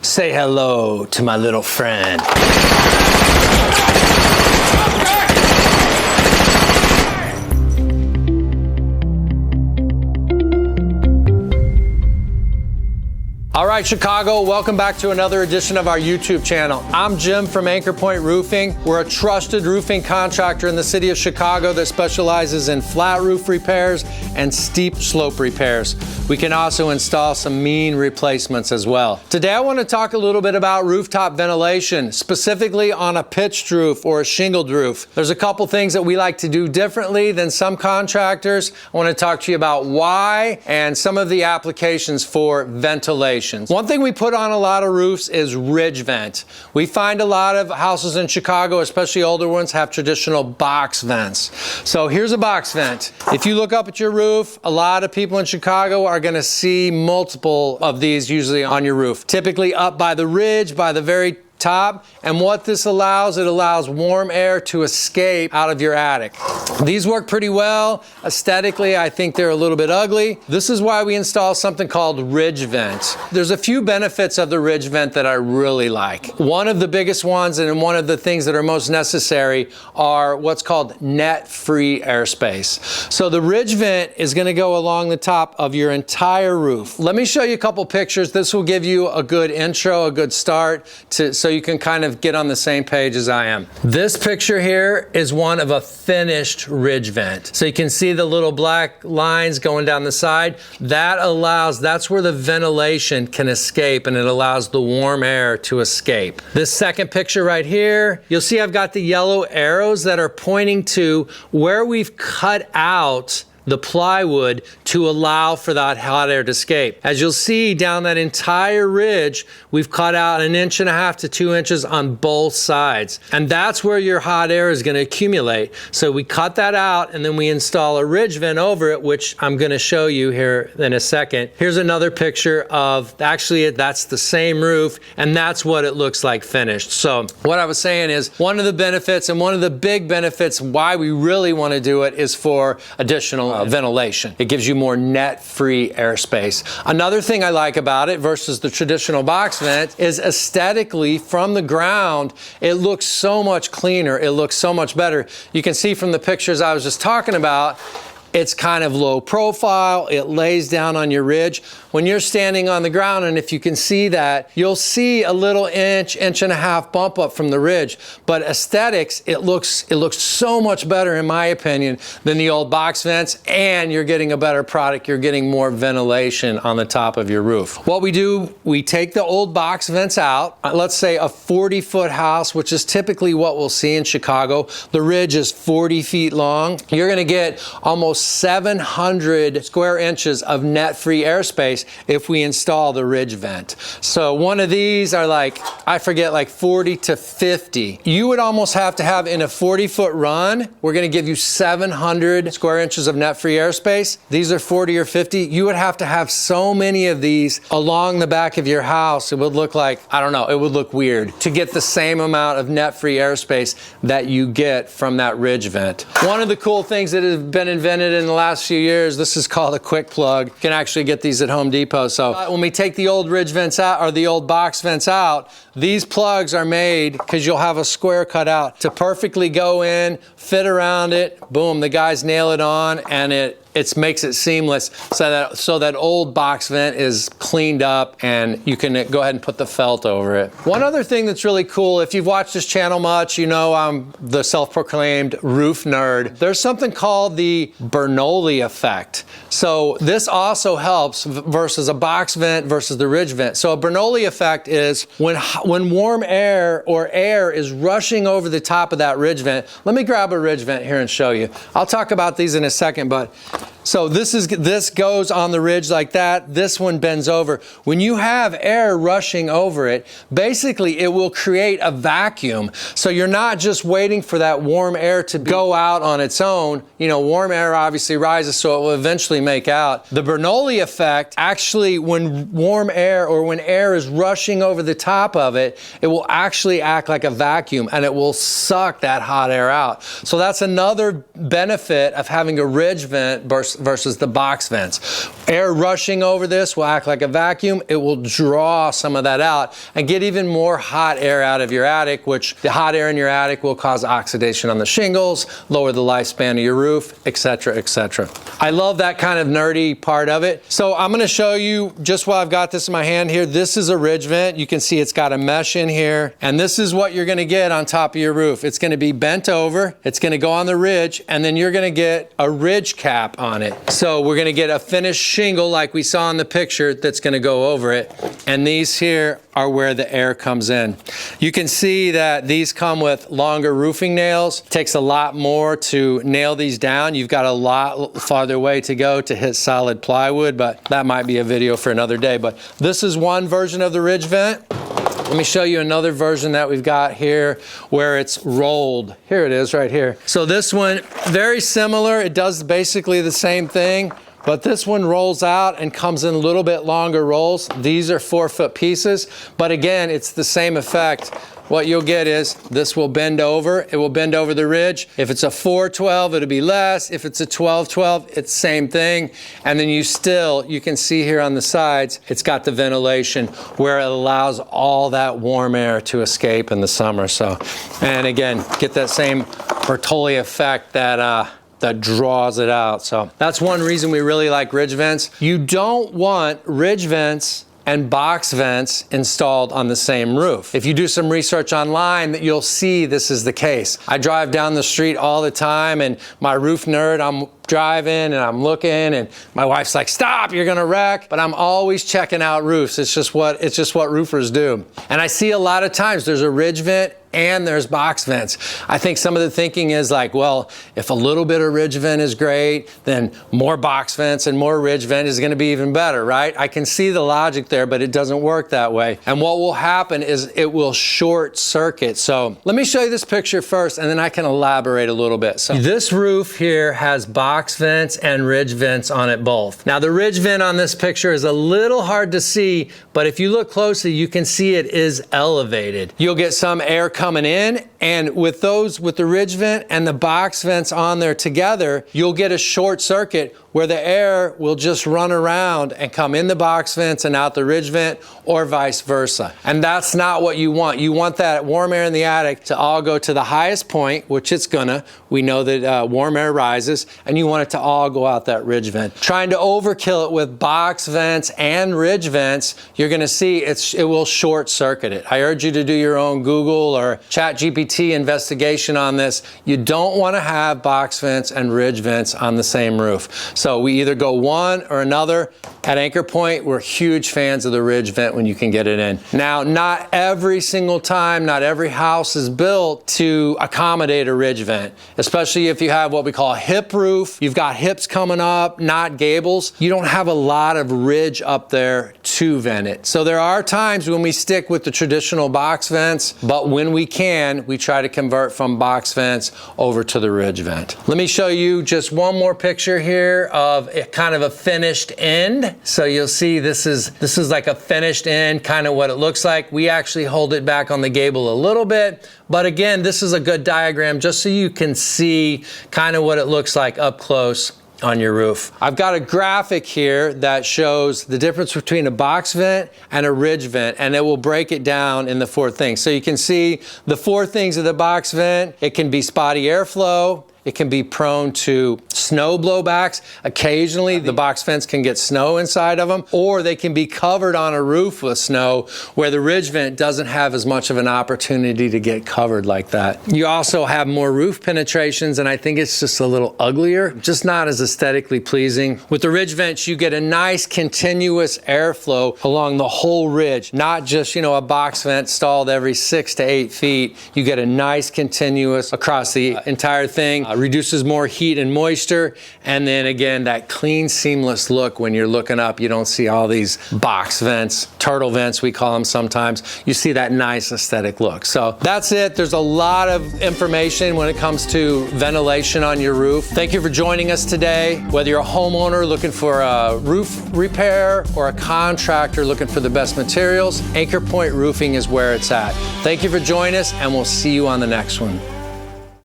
Say hello to my little friend. All right, Chicago, welcome back to another edition of our YouTube channel. I'm Jim from Anchor Point Roofing. We're a trusted roofing contractor in the city of Chicago that specializes in flat roof repairs and steep slope repairs. We can also install some mean replacements as well. Today, I want to talk a little bit about rooftop ventilation, specifically on a pitched roof or a shingled roof. There's a couple things that we like to do differently than some contractors. I want to talk to you about why and some of the applications for ventilation. One thing we put on a lot of roofs is ridge vent. We find a lot of houses in Chicago, especially older ones, have traditional box vents. So here's a box vent. If you look up at your roof, a lot of people in Chicago are going to see multiple of these usually on your roof. Typically up by the ridge, by the very top, and what this allows, it allows warm air to escape out of your attic. These work pretty well. Aesthetically, I think they're a little bit ugly. This is why we install something called ridge vent. There's a few benefits of the ridge vent that I really like. One of the biggest ones and one of the things that are most necessary are what's called net-free airspace. So the ridge vent is going to go along the top of your entire roof. Let me show you a couple pictures. This will give you a good intro, a good start so you can kind of get on the same page as I am. This picture here is one of a finished ridge vent. So you can see the little black lines going down the side. That's where the ventilation can escape, and it allows the warm air to escape. This second picture right here, you'll see I've got the yellow arrows that are pointing to where we've cut out the plywood to allow for that hot air to escape. As you'll see down that entire ridge, we've cut out 1.5 inches to 2 inches on both sides. And that's where your hot air is going to accumulate. So we cut that out and then we install a ridge vent over it, which I'm going to show you here in a second. Here's another picture of, actually that's the same roof, and that's what it looks like finished. So what I was saying is one of the benefits, and one of the big benefits why we really want to do it, is for additional ventilation. It gives you more net-free airspace. Another thing I like about it versus the traditional box vent is aesthetically from the ground, it looks so much cleaner. It looks so much better. You can see from the pictures I was just talking about, it's kind of low profile. It lays down on your ridge. When you're standing on the ground, and if you can see that, you'll see a little inch and a half bump up from the ridge. But aesthetics, it looks so much better, in my opinion, than the old box vents, and you're getting a better product. You're getting more ventilation on the top of your roof. What we do, we take the old box vents out. Let's say a 40-foot house, which is typically what we'll see in Chicago. The ridge is 40 feet long. You're going to get almost 700 square inches of net-free airspace if we install the ridge vent. So one of these are like, I forget, like 40 to 50. You would almost have to have, in a 40-foot run, we're going to give you 700 square inches of net-free airspace. These are 40 or 50. You would have to have so many of these along the back of your house. It would look like, I don't know, it would look weird to get the same amount of net-free airspace that you get from that ridge vent. One of the cool things that has been invented in the last few years, this is called a quick plug. You can actually get these at Home Depot. So when we take the old ridge vents out, or the old box vents out, these plugs are made, because you'll have a square cut out, to perfectly go in, fit around it, boom, the guys nail it on, and it makes it seamless, so that old box vent is cleaned up, and you can go ahead and put the felt over it. One other thing that's really cool, if you've watched this channel much, you know I'm the self-proclaimed roof nerd. There's something called the Bernoulli effect. So this also helps versus a box vent versus the ridge vent. So a Bernoulli effect is when warm air or air is rushing over the top of that ridge vent. Let me grab a ridge vent here and show you. I'll talk about these in a second, but so this goes on the ridge like that. This one bends over. When you have air rushing over it, basically it will create a vacuum. So you're not just waiting for that warm air to go out on its own. You know, warm air obviously rises, so it will eventually make out. The Bernoulli effect, actually, when warm air or when air is rushing over the top of it, it will actually act like a vacuum, and it will suck that hot air out. So that's another benefit of having a ridge vent versus versus the box vents. Air rushing over this will act like a vacuum. It will draw some of that out and get even more hot air out of your attic, which the hot air in your attic will cause oxidation on the shingles, lower the lifespan of your roof, etc., etc. I love that kind of nerdy part of it. So I'm going to show you, just while I've got this in my hand here, this is a ridge vent. You can see it's got a mesh in here, and this is what you're going to get on top of your roof. It's going to be bent over, it's going to go on the ridge, and then you're going to get a ridge cap on it. So we're going to get a finished shingle like we saw in the picture that's going to go over it, and these here are where the air comes in. You can see that these come with longer roofing nails. It takes a lot more to nail these down. You've got a lot farther way to go to hit solid plywood, but that might be a video for another day. But this is one version of the ridge vent. Let me show you another version that we've got here where it's rolled. Here it is right here. So this one, very similar. It does basically the same thing, but this one rolls out and comes in a little bit longer rolls. These are 4-foot pieces, but again, it's the same effect. What you'll get is this will bend over. It will bend over the ridge. If it's a 412, it'll be less. If it's a 1212, it's same thing. And then you can see here on the sides, it's got the ventilation where it allows all that warm air to escape in the summer. So, and again, get that same Bernoulli effect that draws it out. So that's one reason we really like ridge vents. You don't want ridge vents and box vents installed on the same roof. If you do some research online, you'll see this is the case. I drive down the street all the time, and my roof nerd, I'm driving and I'm looking, and my wife's like, stop, you're gonna wreck. But I'm always checking out roofs. It's just what roofers do. And I see a lot of times there's a ridge vent and there's box vents. I think some of the thinking is like, well, if a little bit of ridge vent is great, then more box vents and more ridge vent is gonna be even better, right? I can see the logic there, but it doesn't work that way. And what will happen is it will short circuit. So let me show you this picture first, and then I can elaborate a little bit. So this roof here has box vents and ridge vents on it both. Now the ridge vent on this picture is a little hard to see, but if you look closely, you can see it is elevated. You'll get some air coming in, and with the ridge vent and the box vents on there together, you'll get a short circuit where the air will just run around and come in the box vents and out the ridge vent, or vice versa. And that's not what you want. You want that warm air in the attic to all go to the highest point, which it's gonna. We know that warm air rises, and you want it to all go out that ridge vent. Trying to overkill it with box vents and ridge vents, you're gonna see it will short circuit it. I urge you to do your own Google or ChatGPT investigation on this. You don't wanna have box vents and ridge vents on the same roof. So we either go one or another. At Anchor Point, we're huge fans of the ridge vent when you can get it in. Now, not every single time, not every house is built to accommodate a ridge vent, especially if you have what we call a hip roof. You've got hips coming up, not gables. You don't have a lot of ridge up there to vent it. So there are times when we stick with the traditional box vents, but when we can, we try to convert from box vents over to the ridge vent. Let me show you just one more picture here of a kind of a finished end. So you'll see this is like a finished end, kind of what it looks like. We actually hold it back on the gable a little bit, but again, this is a good diagram just so you can see kind of what it looks like up close on your roof. I've got a graphic here that shows the difference between a box vent and a ridge vent, and it will break it down in the 4 things. So you can see the 4 things of the box vent. It can be spotty airflow. It can be prone to snow blowbacks. Occasionally, the box vents can get snow inside of them, or they can be covered on a roof with snow where the ridge vent doesn't have as much of an opportunity to get covered like that. You also have more roof penetrations, and I think it's just a little uglier, just not as aesthetically pleasing. With the ridge vents, you get a nice continuous airflow along the whole ridge, not just, a box vent stalled every 6 to 8 feet. You get a nice continuous across the entire thing. Reduces more heat and moisture, and then again, that clean, seamless look when you're looking up. You don't see all these box vents, turtle vents we call them sometimes. You see that nice aesthetic look. So that's it. There's a lot of information when it comes to ventilation on your roof. Thank you for joining us today. Whether you're a homeowner looking for a roof repair or a contractor looking for the best materials, Anchor Point Roofing is where it's at. Thank you for joining us, and we'll see you on the next one.